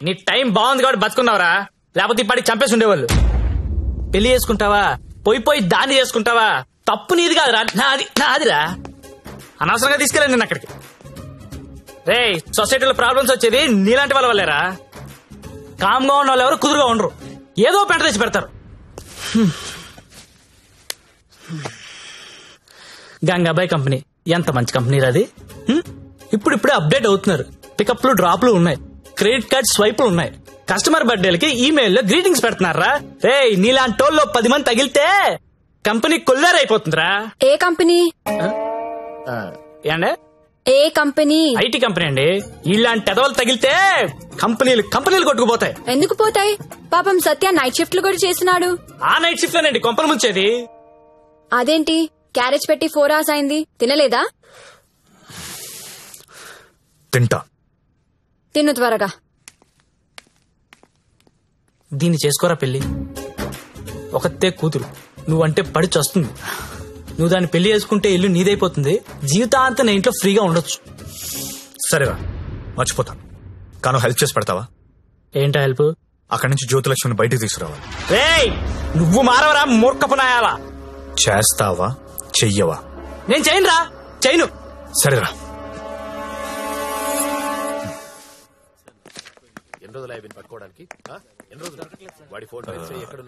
నీ టైం బాగుంది కాబట్టి బతుకున్నావురా, లేకపోతే ఇప్పటికి చంపేసి ఉండేవాళ్ళు. పెళ్లి చేసుకుంటావా, పోయి దాన్ని చేసుకుంటావా, తప్పు నీది కాదురా, నాదిరా. అనవసరంగా తీసుకెళ్ళండి నేను అక్కడికి. రే, సొసైటీలో ప్రాబ్లమ్స్ వచ్చేది నీలాంటి వాళ్ళ వల్లేరా. కామ్గా ఉన్న వాళ్ళు ఎవరు కుదురుగా ఉండరు, ఏదో పెంట తెచ్చి పెడతారు. గంగాబాయ్ కంపెనీ ఎంత మంచి కంపెనీ అది. ఇప్పుడిప్పుడే అప్డేట్ అవుతున్నారు. పికప్లు డ్రాప్లు ఉన్నాయి, క్రెడిట్ కార్డ్ స్వైపులు ఉన్నాయి. కస్టమర్ బర్త్డేలకి ఈమెయిల్లో గ్రీటింగ్స్ పెడుతున్నారా. రే, నీలాంటి టోల్లో 10 మంది తగిలితే కంపెనీ కొల్లారైపోతుందిరా. ఏ కంపెనీ? ఏండే? ఏ కంపెనీ? ఐటీ కంపెనీ అండి. ఇలాంటి ఎదవలు తగిలితే కంపెనీలు కొట్టుకుపోతాయి. ఎందుకు పోతాయి? పాపం సత్య నైట్ షిఫ్ట్లు కూడా చేస్తున్నాడు. ఆ నైట్ షిఫ్ట్ లోనండి కొంపలు ముంచేది. అదేంటి, క్యారేజ్ పెట్టి 4 hours అయింది, తినలేదా? తింటా. తిను త్వరగా. దీన్ని చేసుకోరా పెళ్లి. ఒకతే కూతురు, నువ్వంటే పడి చస్తుంది. నువ్వు దాన్ని పెళ్లి చేసుకుంటే ఇల్లు నీదైపోతుంది, జీవితాంతం నీ ఇంట్లో ఫ్రీగా ఉండొచ్చు. సరేరా, మర్చిపోతాను. కానీ హెల్ప్ చేసి పెడతావా? ఏంటా హెల్ప్? అక్కడి నుంచి జ్యోతిలక్ష్మిని బయటికి తీసుకురావాలి. రేయ్, నువ్వు మారవరా మూర్ఖపునాయాలా. చేస్తావా చెయ్యవా? నేను చేయనురా, చేయను. సరేరా.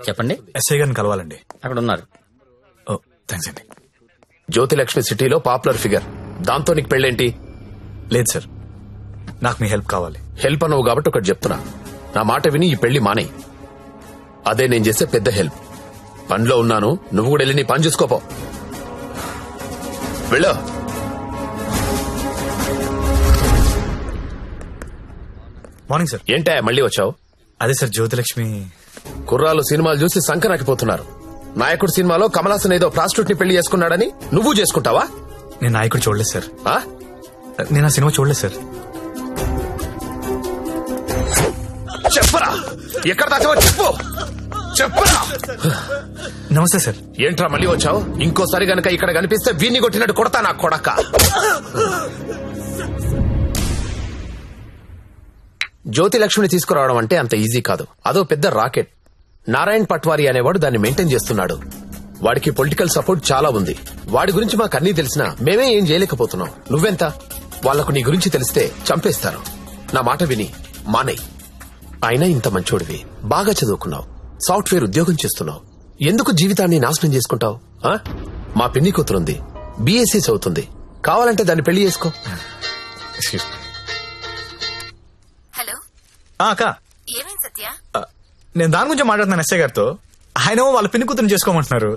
చెప్పండి. ఎస్ఐ గారిని కలవాలండి. అక్కడ ఉన్నారు. ఓ, థ్యాంక్స్ అండి. జ్యోతిలక్ష్మి సిటీలో పాపులర్ ఫిగర్, దాంతో నీకు పెళ్ళేంటి? లేదు సార్, నాకు మీ హెల్ప్ కావాలి. హెల్ప్ అనవు కాబట్టి ఒకటి చెప్తున్నా, నా మాట విని ఈ పెళ్లి మానేయ్. అదే నేను చేసే పెద్ద హెల్ప్. పనిలో ఉన్నాను, నువ్వు కూడా వెళ్ళి నీ పని చూసుకోపో. వెళ్ళు. Morning sir. ఏంటా మళ్ళీ వచ్చావు? అదే సార్, జ్యోతిలక్ష్మి కుర్రాలు సినిమాలు చూసి సంకనాకిపోతున్నారు. నాయకుడు సినిమాలో కమల్ హాసన్ ఏదో ప్రాస్టిట్యూట్ ని పెళ్లి చేసుకున్నాడని నువ్వు చేసుకుంటావా? నేను నాయకుడు చూడలేదు సార్. నేను ఆ సినిమా చూడలేదు సార్. చెప్పరా, ఎక్కడ దాచావో చెప్పు. చెప్పరా. నమస్తే సార్. ఏంట్రా మళ్ళీ వచ్చావు? ఇంకోసారి గనక ఇక్కడ కనిపిస్తే వీణ్ణి కొట్టినట్టు కొడతా నా కొడక. జ్యోతిలక్ష్మిని తీసుకురావడం అంటే అంత ఈజీ కాదు, అదో పెద్ద రాకెట్. నారాయణ్ పట్వారీ అనేవాడు దాన్ని మెయింటైన్ చేస్తున్నాడు. వాడికి పొలిటికల్ సపోర్ట్ చాలా ఉంది. వాడి గురించి మాకు అన్నీ తెలిసినా మేమే ఏం చేయలేకపోతున్నాం. నువ్వెంత? వాళ్లకు నీ గురించి తెలిస్తే చంపేస్తారు. నా మాట విని మానేయ్. అయినా ఇంత మంచోడివి, బాగా చదువుకున్నావు, సాఫ్ట్వేర్ ఉద్యోగం చేస్తున్నావు, ఎందుకు జీవితాన్ని నాశనం చేసుకుంటావు? మా పిన్ని కూతురుంది, బీఎస్సీ చదువుతుంది, కావాలంటే దాన్ని పెళ్లి చేసుకో. హలో అక్క, ఏమైంది సత్య? నేను దాని గురించి మాట్లాడుతున్నాను ఎస్ఐ గారితో. ఆయన వాళ్ళ పిన్ని కూతురు చేసుకోమంటున్నారు.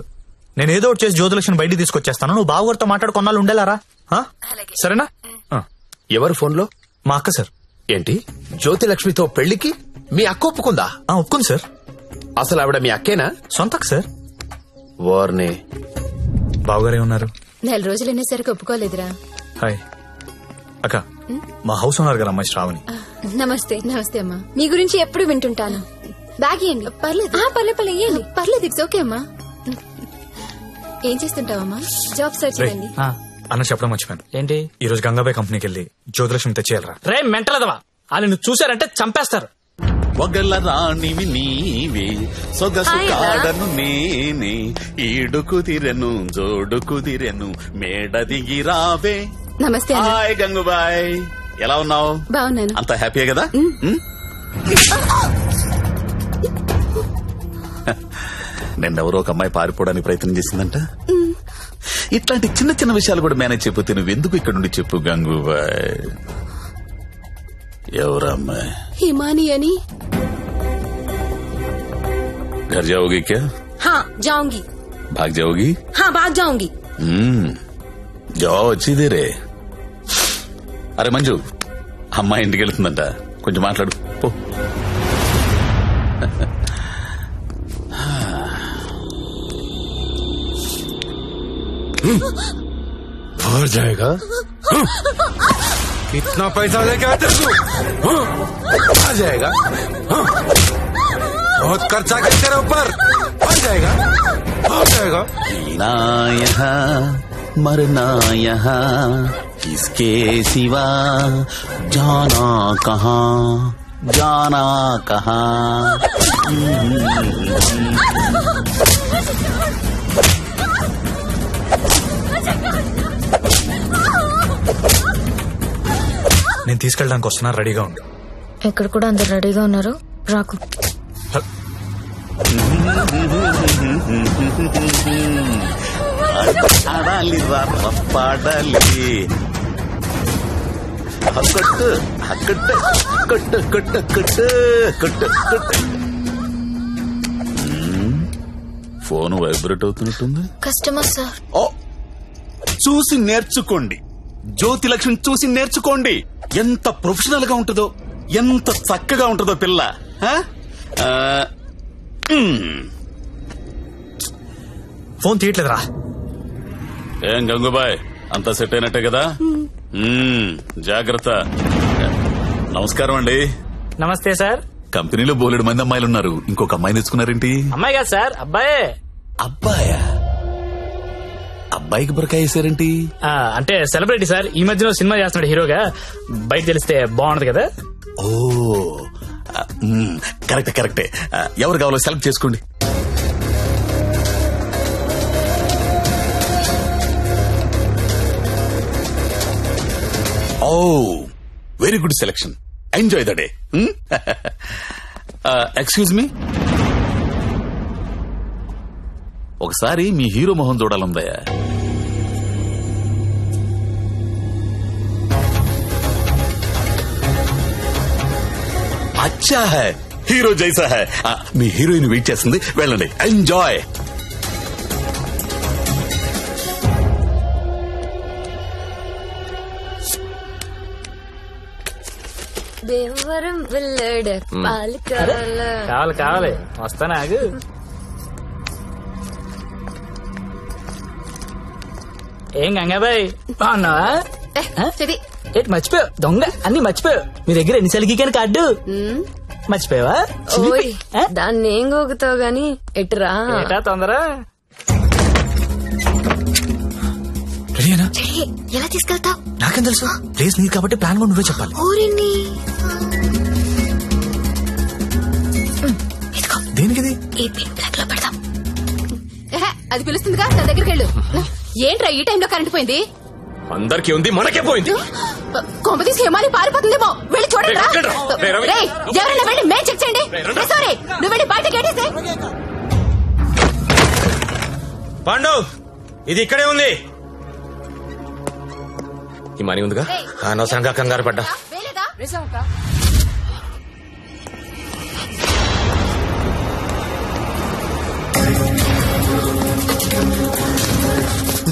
నేను ఏదో ఒకటి చేసి జ్యోతిలక్ష్మిని బయటికి తీసుకొచ్చేస్తాను. నువ్వు బావగారితో మాట్లాడు, కొన్నాళ్ళు ఉండేలారా? సరేనా? ఎవరు ఫోన్ లో? మా అక్క సార్. ఏంటి, జ్యోతిలక్ష్మితో పెళ్లికి మీ అక్క ఒప్పుకుందా? ఒప్పుకుంది సార్. అసలు ఆవిడ మీ అక్కేనా? సొంత అక్క సార్. వార్నే. బావగారే ఉన్నారు. 4 రోజులు అనేసరికి ఒప్పుకోలేదురా. హాయ్ అక్క, మా హౌస్ ఓనర్ గారు అమ్మాయి శ్రావణి. నమస్తే. నమస్తే అమ్మా. మీ గురించి ఎప్పుడు వింటుంటాను. బ్యాగ్ ఇవ్వండి. పర్లేదు పర్లేదు పర్లేదు, ఇట్స్ ఓకే అమ్మా. ఏం చేస్తుంటావమ్మా? జాబ్ సర్చ్ చేయండి. అన్న చెప్పడం మర్చిపోయాను. ఏంటి? ఈ రోజు గంగాబాయ్ కంపెనీకి వెళ్ళి జ్యోతిలక్ష్మి తెచ్చేయాలరా. రే మెంటలదవా, వాళ్ళు నువ్వు చూసారంటే చంపేస్తారు. ఒగల రాణివి నీవే, సొగసు కాడను నేనే, ఈడు కుదిరెను జోడు కుదిరెను, మేడ దిగి రావే. నమస్తే. హాయ్ గంగుబాయ్, ఎలా ఉన్నావు? బాగున్నాను. అంత హ్యాపీయే కదా? నిన్నెవరో ఒక అమ్మాయి పారిపోవడానికి ప్రయత్నం చేసిందంట. ఇట్లాంటి చిన్న చిన్న విషయాలు కూడా మేనేజ్ చెప్పితే నువ్వెందుకు ఇక్కడ నుండి చెప్పు గంగుబాయ్. ఎవరమ్మాయి? హిమాని అని. घर जाओगी क्या? हाँ जाऊंगी. भाग जाओगी? हाँ भाग जाऊंगी. जाओ अच्छी देर है. అరే మంజు, అమ్మాయి ఇంటికి వెళ్తుందంట, కొంచెం మాట్లాడు పో. और जाएगा? कितना पैसा लेके आते तू? आ जाएगा? बहुत खर्चा कर तेरे ऊपर. आ जाएगा? आ जाएगा? ना यहाँ मरना यहाँ, इसके सिवा जाना कहाँ. జానా కహా. నేను తీసుకెళ్ళడానికి వస్తున్నా, రెడీగా ఉండు. ఇక్కడ కూడా అందరు రెడీగా ఉన్నారు, రాకు. ఆడాలి పాడాలి. కొట్టు కొట్టు కొట్టు కొట్టు కొట్టు కొట్టు కొట్టు. ఫోన్ వైబ్రేట్ అవుతున్నట్టుంది. Customer sir. ఓ, చూసి నేర్చుకోండి. జ్యోతి లక్ష్మి చూసి నేర్చుకోండి. ఎంత ప్రొఫెషనల్ గా ఉంటుందో, ఎంత చక్కగా ఉంటుందో పిల్ల. ఫోన్ తీయట్లేదురా. ఏం గంగుబాయ్, అంతా సెట్ అయినట్టే కదా? జాగ్రత్త. నమస్కారం అండి. నమస్తే సార్. కంపెనీలో బోలెడు మంది అమ్మాయిలు ఉన్నారు, ఇంకొక అమ్మాయిని తెచ్చుకున్నారేంటి? అమ్మాయి కాదు సార్, అబ్బాయే. అబ్బాయా? అబ్బాయికి బురకాయ వేసారేంటి? అంటే సెలబ్రిటీ సార్, ఈ మధ్యలో సినిమా చేస్తున్నాడు హీరోగా, బయట తెలిస్తే బాగుంటది కదా. ఓ కరెక్టే కరెక్టే. ఎవరు కావాలో సెలెక్ట్ చేసుకోండి. Oh very good selection. Enjoy the day. Excuse me, ఒకసారి మీ హీరో మొహం చూడాలందయ్యా. అచ్చా హై, హీరో జైసా హై. మీ హీరోయిన్ వెయిట్ చేస్తుంది, వెళ్ళండి. ఎంజాయ్. దేవరం వెళ్ళాడు కావాలి కావాలి, వస్తానా ఆగు. ఏం గంగాబాయ్ బాగున్నావా? ఏంటి మర్చిపోయావు? దొంగ అన్ని మర్చిపోయావు. మీ దగ్గర ఎన్నిసార్లు గీకాను కార్డు మర్చిపోయావా? దాన్ని ఏం గోగుతావు గాని ఎటురా. ఏటా తొందర? రెడీనా? ఎలా తీసుకెళ్తావు? నాకేం తెలుసు, ప్లేస్ నీది కాబట్టి ప్లాన్ కూడా నువ్వే చెప్పాలి. దేనికిది? ఈ పిన్ ప్లగ్ లో పెడతాం. అది పిలుస్తుందిగా, నా దగ్గరికి వెళ్ళు. ఏంట్రా ఈ టైంలో కరెంట్ పోయింది? అందరికీ ఉంది, మనకే పోయింది. కొంప తీసి హిమాలి పారిపోతుందేమో, వెళ్ళి చూడండి. ఎవరైనా వెళ్ళి మేం చెక్ చేయండి. సారీ, నువ్వు వెళ్ళి బయట గేటేసే. పాండు, ఇది ఇక్కడే ఉంది. ఈ మనీ ఉందిగా, అనవసరంగా కంగారు పడ్డా.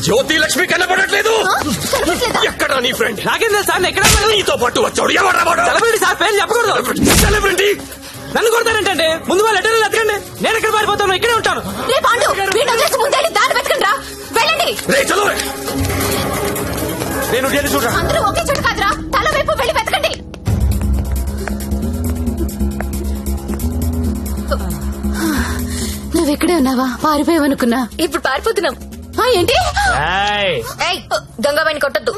జ్యోతి లక్ష్మి కనపడట్లేదు. ఎక్కడ నీ ఫ్రెండ్? నాకేం తెలుసు సార్, ఎక్కడ నీతో పాటు వచ్చాడు. ఎవరు సెలబ్రిటీ సార్, పేరు చెప్పకూడదు. సెలబ్రిటీ? నన్ను కొడతారంటే ముందు వాళ్ళు లెటర్లు ఎత్తకండి, నేను ఎక్కడ పారిపోతాను, ఇక్కడే ఉంటాను. చలో నేను చూడరా. అందరూ ఒకే చోటు కాదురా, తల వైపు వెళ్ళి వెతకండి. నువ్వెక్కడే ఉన్నావా? పారిపోయావనుకున్నా. ఇప్పుడు పారిపోతున్నాం. ఏంటి? గంగాబాయిని కొట్టొద్దు.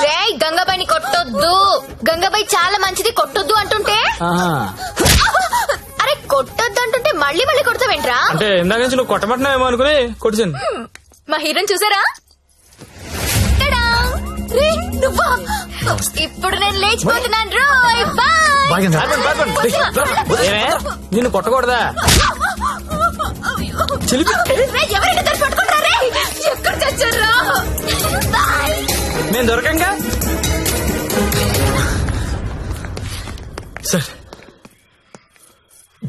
రేయ్, గంగాబాయిని కొట్టొద్దు. గంగాబాయి చాలా మంచిది, కొట్టొద్దు అంటుంటే. అరే కొట్టొద్దు అంటుంటే మళ్ళీ మళ్ళీ కొడతావేంట్రా? అంటే ఇందాక నుంచి నువ్వు కొట్టబట్టినావేమో అనుకుని కొట్టించాను. మా హీరోని చూసారా? నువ్వా? ఇప్పుడు నేను లేచిపోతున్నాను. రోయ్ బాయ్. నిన్ను కొట్టకూడదా? ఎవరైనా దాన్ని పట్టుకుంటారే. ఎక్కడ చచ్చారా? నేను దొరకంగా. సార్,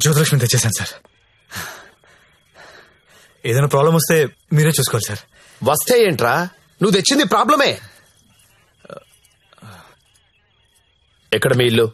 జ్యోతిలక్ష్మి తెచ్చేసాను సార్. ఏదైనా ప్రాబ్లం వస్తే మీరే చూసుకోవాలి సార్. వస్తే ఏంట్రా, నువ్వు తెచ్చింది ప్రాబ్లమే. ఎక్కడ మీ ఇల్లు?